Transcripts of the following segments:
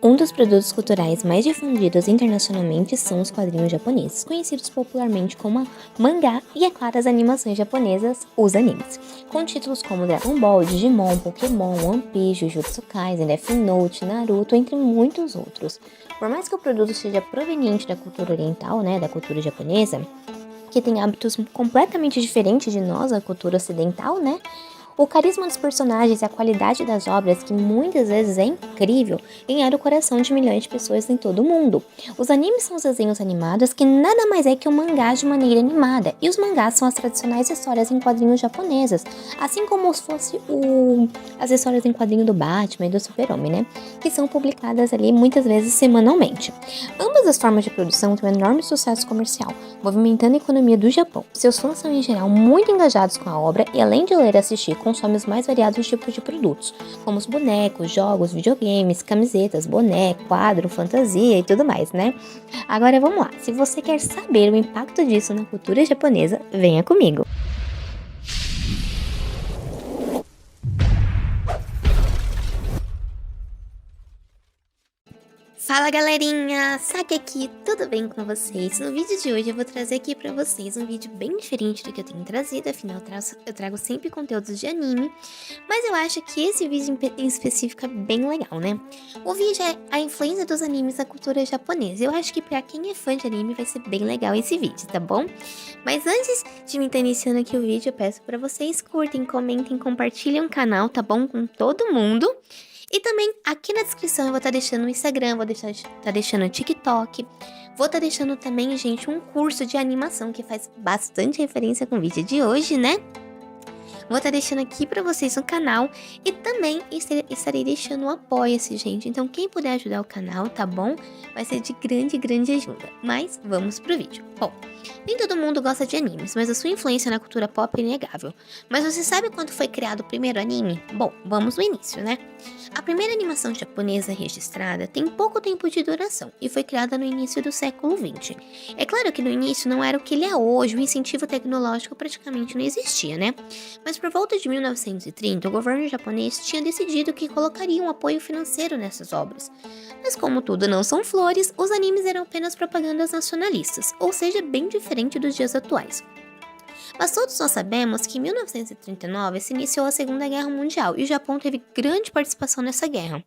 Um dos produtos culturais mais difundidos internacionalmente são os quadrinhos japoneses, conhecidos popularmente como mangá e, é claro, as animações japonesas, os animes, com títulos como Dragon Ball, Digimon, Pokémon, One Piece, Jujutsu Kaisen, Death Note, Naruto, entre muitos outros. Por mais que o produto seja proveniente da cultura oriental, da cultura japonesa, que tem hábitos completamente diferentes de nós, a cultura ocidental, o carisma dos personagens e a qualidade das obras, que muitas vezes é incrível, ganharam o coração de milhões de pessoas em todo o mundo. Os animes são os desenhos animados que nada mais é que um mangá de maneira animada, e os mangás são as tradicionais histórias em quadrinhos japonesas, assim como se fosse as histórias em quadrinho do Batman e do Super-Homem, que são publicadas ali muitas vezes semanalmente. Ambas as formas de produção têm um enorme sucesso comercial, movimentando a economia do Japão. Seus fãs são em geral muito engajados com a obra e, além de ler e assistir, consome os mais variados tipos de produtos, como os bonecos, jogos, videogames, camisetas, boné, quadro, fantasia e tudo mais, Agora vamos lá, se você quer saber o impacto disso na cultura japonesa, venha comigo! Fala galerinha, Saki aqui, tudo bem com vocês? No vídeo de hoje eu vou trazer aqui pra vocês um vídeo bem diferente do que eu tenho trazido, afinal eu trago sempre conteúdos de anime, mas eu acho que esse vídeo em específico é bem legal, O vídeo é a influência dos animes na cultura japonesa. Eu acho que pra quem é fã de anime vai ser bem legal esse vídeo, tá bom? Mas antes de me estar iniciando aqui o vídeo, eu peço pra vocês curtem, comentem, compartilhem o canal, tá bom? Com todo mundo. E também aqui na descrição eu vou estar deixando o Instagram, vou estar deixando o TikTok, vou estar deixando também, gente, um curso de animação que faz bastante referência com o vídeo de hoje, Vou estar deixando aqui pra vocês no canal e também estarei deixando o apoia-se, gente. Então quem puder ajudar o canal, tá bom? Vai ser de grande ajuda. Mas vamos pro vídeo. Bom, nem todo mundo gosta de animes, mas a sua influência na cultura pop é inegável. Mas você sabe quando foi criado o primeiro anime? Bom, vamos no início, A primeira animação japonesa registrada tem pouco tempo de duração e foi criada no início do século XX. É claro que no início não era o que ele é hoje, o incentivo tecnológico praticamente não existia, Mas por volta de 1930, o governo japonês tinha decidido que colocaria um apoio financeiro nessas obras. Mas como tudo não são flores, os animes eram apenas propagandas nacionalistas, ou seja, bem diferente dos dias atuais. Mas todos nós sabemos que em 1939 se iniciou a Segunda Guerra Mundial e o Japão teve grande participação nessa guerra.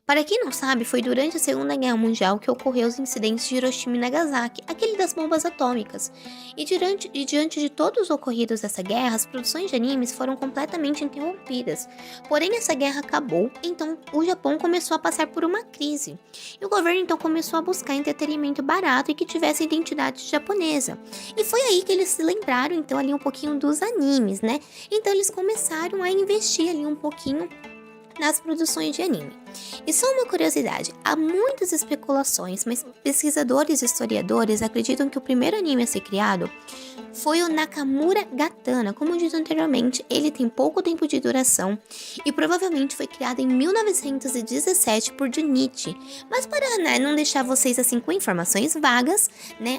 Para quem não sabe, foi durante a Segunda Guerra Mundial que ocorreu os incidentes de Hiroshima e Nagasaki, aquele das bombas atômicas. E diante de todos os ocorridos dessa guerra, as produções de animes foram completamente interrompidas. Porém, essa guerra acabou, então o Japão começou a passar por uma crise. E o governo então começou a buscar entretenimento barato e que tivesse identidade japonesa. E foi aí que eles se lembraram então ali um pouquinho dos animes, Então eles começaram a investir ali um pouquinho nas produções de anime. E só uma curiosidade, há muitas especulações, mas pesquisadores e historiadores acreditam que o primeiro anime a ser criado foi o Nakamura Gatana. Como dito anteriormente, ele tem pouco tempo de duração e provavelmente foi criado em 1917 por Junichi. Mas para não deixar vocês assim com informações vagas,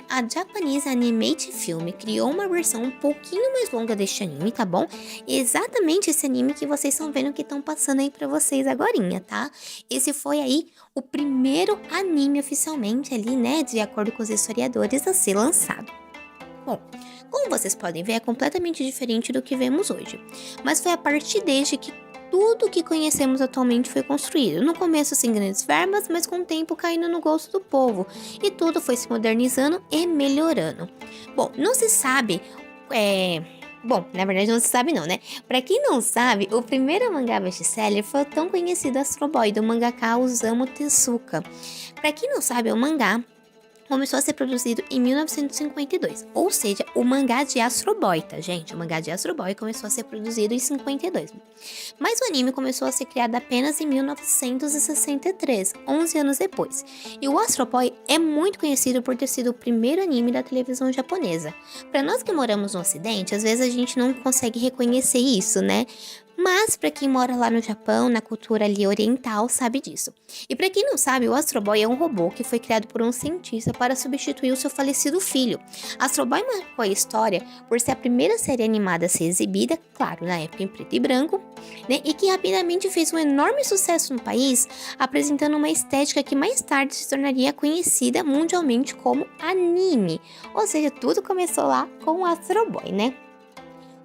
a Japanese Animate Film criou uma versão um pouquinho mais longa deste anime, tá bom? E exatamente esse anime que vocês estão vendo que estão passando aí pra vocês agorinha, tá? Esse foi aí o primeiro anime oficialmente ali, de acordo com os historiadores, a ser lançado. Bom, como vocês podem ver, é completamente diferente do que vemos hoje, mas foi a partir deste que tudo que conhecemos atualmente foi construído. No começo sem grandes verbas, mas com o tempo caindo no gosto do povo, e tudo foi se modernizando e melhorando. Bom, não se sabe, Bom, na verdade não se sabe não, Pra quem não sabe, o primeiro mangá best-seller foi o tão conhecido Astro Boy, do mangaka Osamu Tezuka. Pra quem não sabe, o mangá começou a ser produzido em 1952, ou seja, o mangá de Astro Boy, tá, gente? O mangá de Astro Boy começou a ser produzido em 52, mas o anime começou a ser criado apenas em 1963, 11 anos depois. E o Astro Boy é muito conhecido por ter sido o primeiro anime da televisão japonesa. Para nós que moramos no Ocidente, às vezes a gente não consegue reconhecer isso, Mas para quem mora lá no Japão, na cultura ali oriental, sabe disso. E para quem não sabe, o Astro Boy é um robô que foi criado por um cientista para substituir o seu falecido filho. Astro Boy marcou a história por ser a primeira série animada a ser exibida, claro, na época em preto e branco, né? E que rapidamente fez um enorme sucesso no país, apresentando uma estética que mais tarde se tornaria conhecida mundialmente como anime. Ou seja, tudo começou lá com o Astro Boy, né?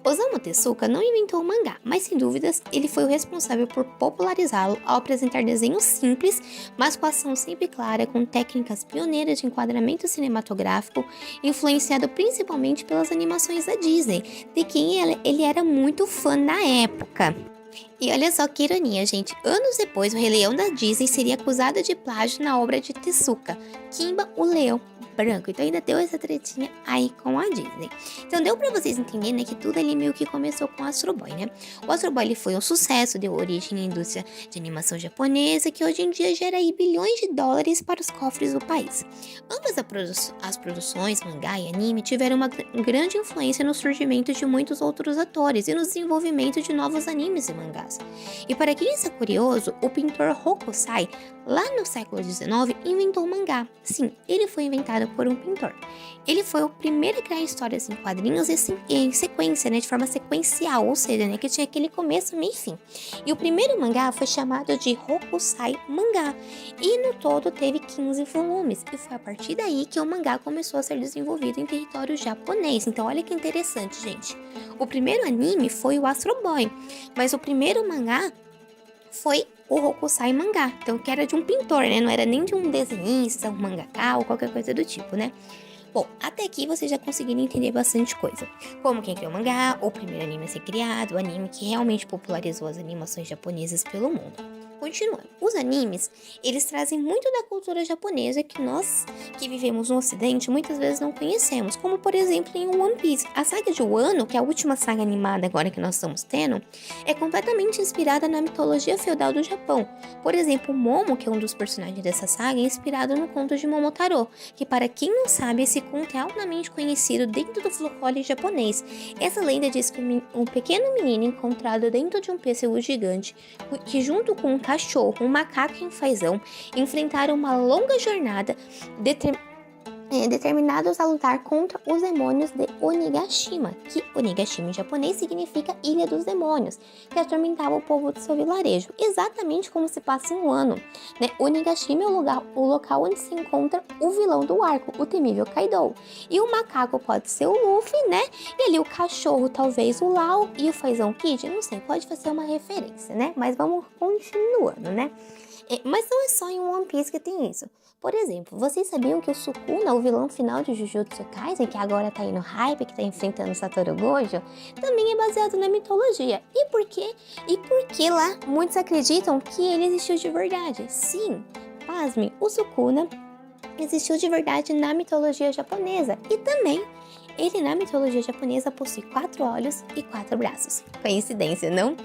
Osamu Tezuka não inventou o mangá, mas sem dúvidas ele foi o responsável por popularizá-lo ao apresentar desenhos simples, mas com ação sempre clara, com técnicas pioneiras de enquadramento cinematográfico, influenciado principalmente pelas animações da Disney, de quem ele era muito fã na época. E olha só que ironia, gente. Anos depois, o Rei Leão da Disney seria acusado de plágio na obra de Tezuka, Kimba, o Leão Branco. Então ainda deu essa tretinha aí com a Disney. Então deu pra vocês entenderem, né, que tudo ali meio que começou com o Astro Boy, né? O Astro Boy ele foi um sucesso, deu origem à indústria de animação japonesa, que hoje em dia gera aí bilhões de dólares para os cofres do país. Ambas as produções, mangá e anime, tiveram uma grande influência no surgimento de muitos outros atores e no desenvolvimento de novos animes e mangás. E para quem está curioso, o pintor Hokusai, lá no século XIX, inventou o mangá. Sim, ele foi inventado por um pintor. Ele foi o primeiro a criar histórias em quadrinhos em sequência, né, de forma sequencial, ou seja, né, que tinha aquele começo, meio e fim. E o primeiro mangá foi chamado de Hokusai Mangá, e no todo teve 15 volumes, e foi a partir daí que o mangá começou a ser desenvolvido em território japonês. Então olha que interessante, gente. O primeiro anime foi o Astro Boy, mas o primeiro mangá foi o Hokusai Mangá, então que era de um pintor, né? Não era nem de um desenhista, um mangaka ou qualquer coisa do tipo, né? Bom, até aqui vocês já conseguiram entender bastante coisa. Como quem criou o mangá, o primeiro anime a ser criado, o anime que realmente popularizou as animações japonesas pelo mundo. Continuando, os animes, eles trazem muito da cultura japonesa que nós, que vivemos no ocidente, muitas vezes não conhecemos, como por exemplo em One Piece. A saga de Wano, que é a última saga animada agora que nós estamos tendo, é completamente inspirada na mitologia feudal do Japão. Por exemplo, Momo, que é um dos personagens dessa saga, é inspirado no conto de Momotaro, que para quem não sabe, esse conto é altamente conhecido dentro do folclore japonês. Essa lenda diz que um pequeno menino encontrado dentro de um pêssego gigante, que junto com um cachorro, um macaco e um fazão, enfrentaram uma longa jornada determinados a lutar contra os demônios de Onigashima, que Onigashima em japonês significa Ilha dos Demônios, que atormentava o povo do seu vilarejo, exatamente como se passa em Wano, né? Onigashima é o local onde se encontra o vilão do arco, o temível Kaido, e o macaco pode ser o Luffy, né? E ali o cachorro talvez o Lau e o fazão Kid, não sei, pode fazer uma referência, né? Mas vamos continuando, né? Mas não é só em One Piece que tem isso. Por exemplo, vocês sabiam que o Sukuna, o vilão final de Jujutsu Kaisen, que agora tá aí no hype, que tá enfrentando Satoru Gojo, também é baseado na mitologia. E por quê? E por que lá muitos acreditam que ele existiu de verdade? Sim, pasmem, o Sukuna existiu de verdade na mitologia japonesa. E também ele na mitologia japonesa possui 4 olhos e 4 braços. Coincidência, não?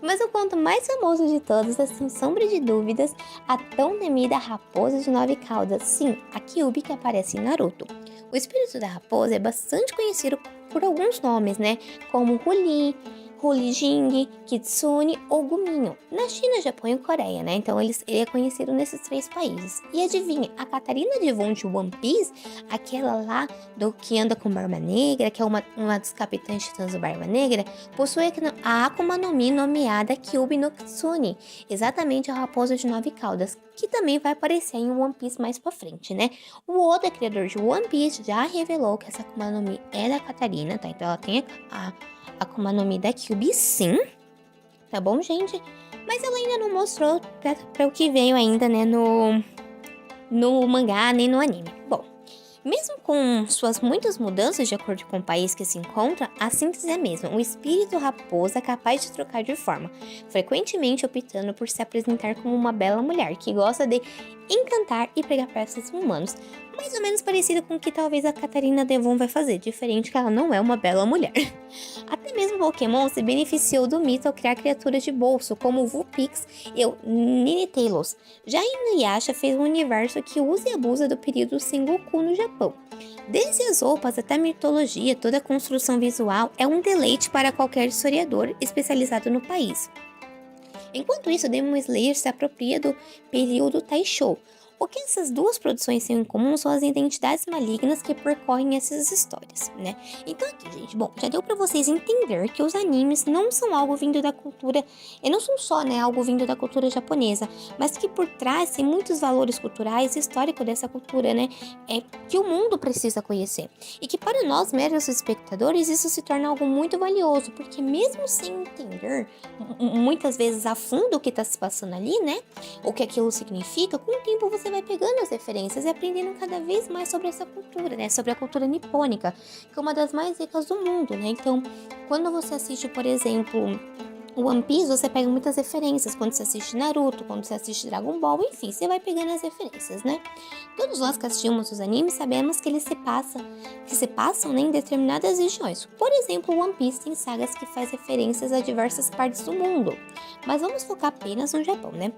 Mas o conto mais famoso de todos é, sem sombra de dúvidas, a tão temida Raposa de 9 Caudas. Sim, a Kyuubi que aparece em Naruto. O espírito da raposa é bastante conhecido por alguns nomes, né? Como Huli, Hulijing, Kitsune ou Guminho. Na China, Japão e Coreia, né? Então ele é conhecido nesses 3 países. E adivinha, a Catarina de Von de One Piece, aquela lá do que anda com Barba Negra, que é uma dos capitães titãs do Barba Negra, possui a Akuma no Mi nomeada Kyuubi no Kitsune, exatamente a raposa de 9 caudas, que também vai aparecer em One Piece mais pra frente, né? O Oda, criador de One Piece, já revelou que essa Akuma no Mi é da Catarina, tá? Então ela tem a Akuma no Mi da Kyuubi, sim, tá bom, gente? Mas ela ainda não mostrou pra o que veio ainda, né, no mangá nem no anime. Bom, mesmo com suas muitas mudanças de acordo com o país que se encontra, a síntese é a mesma. Um espírito raposa capaz de trocar de forma, frequentemente optando por se apresentar como uma bela mulher que gosta de encantar e pegar peças humanos. Mais ou menos parecido com o que talvez a Catarina Devon vai fazer, diferente que ela não é uma bela mulher. Até mesmo Pokémon se beneficiou do mito ao criar criaturas de bolso, como o Vulpix e o Ninetales. Já Inuyasha fez um universo que usa e abusa do período Sengoku no Japão. Japão. Desde as roupas até a mitologia, toda a construção visual é um deleite para qualquer historiador especializado no país. Enquanto isso, Demon Slayer se apropria do período Taisho. O que essas duas produções têm em comum são as identidades malignas que percorrem essas histórias, né? Então aqui, gente, bom, já deu pra vocês entender que os animes não são algo vindo da cultura, e não são só, né, algo vindo da cultura japonesa, mas que por trás tem muitos valores culturais e históricos dessa cultura, né? Que o mundo precisa conhecer. E que para nós, meros espectadores, isso se torna algo muito valioso, porque mesmo sem entender muitas vezes a fundo o que tá se passando ali, né? O que aquilo significa, com o tempo você vai pegando as referências e aprendendo cada vez mais sobre essa cultura, né? Sobre a cultura nipônica, que é uma das mais ricas do mundo, né? Então, quando você assiste, por exemplo, One Piece, você pega muitas referências. Quando você assiste Naruto, quando você assiste Dragon Ball, enfim, você vai pegando as referências, né? Todos nós que assistimos os animes sabemos que eles se passam, né, em determinadas regiões. Por exemplo, One Piece tem sagas que faz referências a diversas partes do mundo. Mas vamos focar apenas no Japão, né?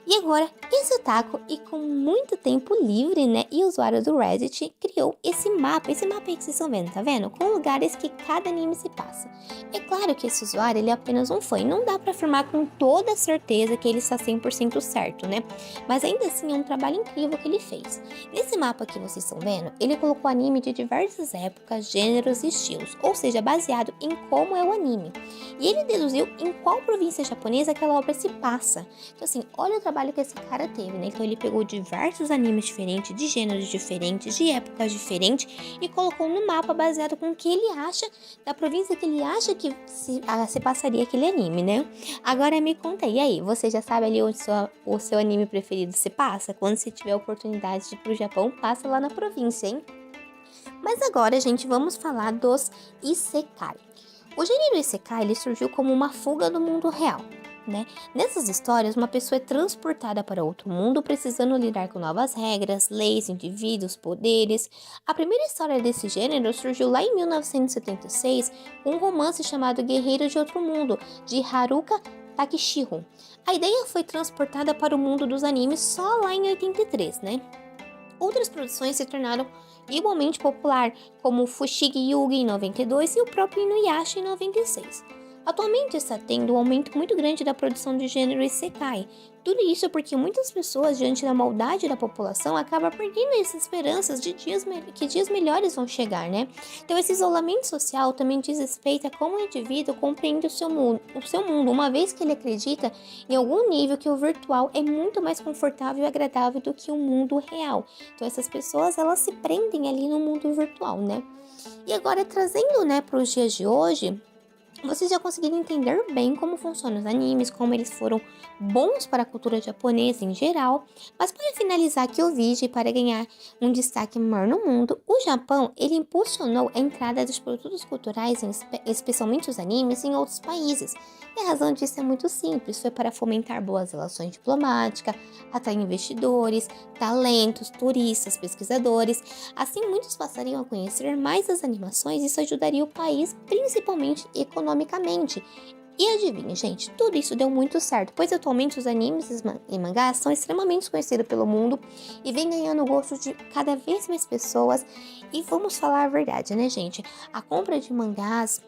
E agora, esse otaku, e com muito tempo livre, né, e usuário do Reddit, criou esse mapa aí que vocês estão vendo, tá vendo? Com lugares que cada anime se passa. É claro que esse usuário, ele é apenas um fã, e não dá pra afirmar com toda certeza que ele está 100% certo, né? Mas ainda assim, é um trabalho incrível que ele fez. Nesse mapa que vocês estão vendo, ele colocou anime de diversas épocas, gêneros e estilos, ou seja, baseado em como é o anime. E ele deduziu em qual província japonesa aquela obra se passa. Então assim, olha o trabalho que esse cara teve, né? Então ele pegou diversos animes diferentes, de gêneros diferentes, de épocas diferentes e colocou no mapa baseado com o que ele acha da província que ele acha que se passaria aquele anime, né? Agora me conta aí, você já sabe ali onde o seu anime preferido se passa? Quando você tiver a oportunidade de ir pro Japão, passa lá na província, hein? Mas agora, gente, vamos falar dos Isekai. O gênero Isekai, ele surgiu como uma fuga do mundo real, né? Nessas histórias, uma pessoa é transportada para outro mundo, precisando lidar com novas regras, leis, indivíduos, poderes. A primeira história desse gênero surgiu lá em 1976, com um romance chamado Guerreiro de Outro Mundo, de Haruka Takeshiro. A ideia foi transportada para o mundo dos animes só lá em 83, né? Outras produções se tornaram igualmente popular, como Fushigi Yugi em 92 e o próprio Inuyasha em 96. Atualmente está tendo um aumento muito grande da produção de gênero Isekai. Tudo isso porque muitas pessoas, diante da maldade da população, acabam perdendo essas esperanças de que dias melhores vão chegar, né? Então esse isolamento social também diz respeito a como o indivíduo compreende o seu mundo, uma vez que ele acredita em algum nível que o virtual é muito mais confortável e agradável do que o mundo real. Então essas pessoas, elas se prendem ali no mundo virtual, né? E agora trazendo, né, para os dias de hoje, vocês já conseguiram entender bem como funcionam os animes, como eles foram bons para a cultura japonesa em geral. Mas para finalizar aqui o vídeo e para ganhar um destaque maior no mundo, o Japão, ele impulsionou a entrada dos produtos culturais, especialmente os animes, em outros países. E a razão disso é muito simples, foi para fomentar boas relações diplomáticas, atrair investidores, talentos, turistas, pesquisadores. Assim, muitos passariam a conhecer mais as animações e isso ajudaria o país, principalmente economicamente. E adivinha, gente, tudo isso deu muito certo, pois atualmente os animes e mangás são extremamente conhecidos pelo mundo e vem ganhando o gosto de cada vez mais pessoas. E vamos falar a verdade, né, gente? A compra de mangás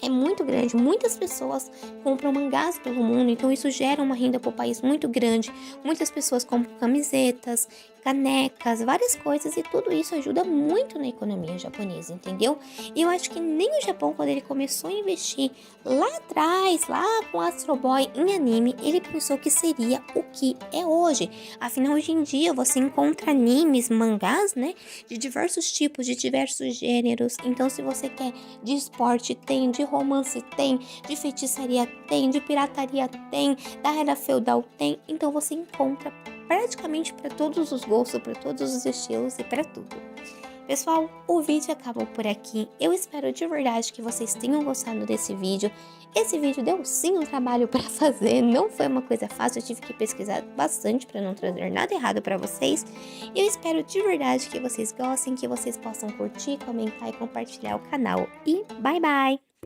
é muito grande, muitas pessoas compram mangás pelo mundo, então isso gera uma renda para o país muito grande. Muitas pessoas compram camisetas, canecas, várias coisas e tudo isso ajuda muito na economia japonesa, entendeu? E eu acho que nem o Japão, quando ele começou a investir lá atrás, lá com Astro Boy em anime, ele pensou que seria o que é hoje. Afinal, hoje em dia você encontra animes, mangás, né, de diversos tipos, de diversos gêneros. Então, se você quer de esporte, tem, de romance tem, de feitiçaria tem, de pirataria tem, da era feudal tem, então você encontra praticamente para todos os gostos, para todos os estilos e para tudo. Pessoal, o vídeo acabou por aqui. Eu espero de verdade que vocês tenham gostado desse vídeo. Esse vídeo deu sim um trabalho para fazer, não foi uma coisa fácil, eu tive que pesquisar bastante para não trazer nada errado para vocês. Eu espero de verdade que vocês gostem, que vocês possam curtir, comentar e compartilhar o canal. E bye bye!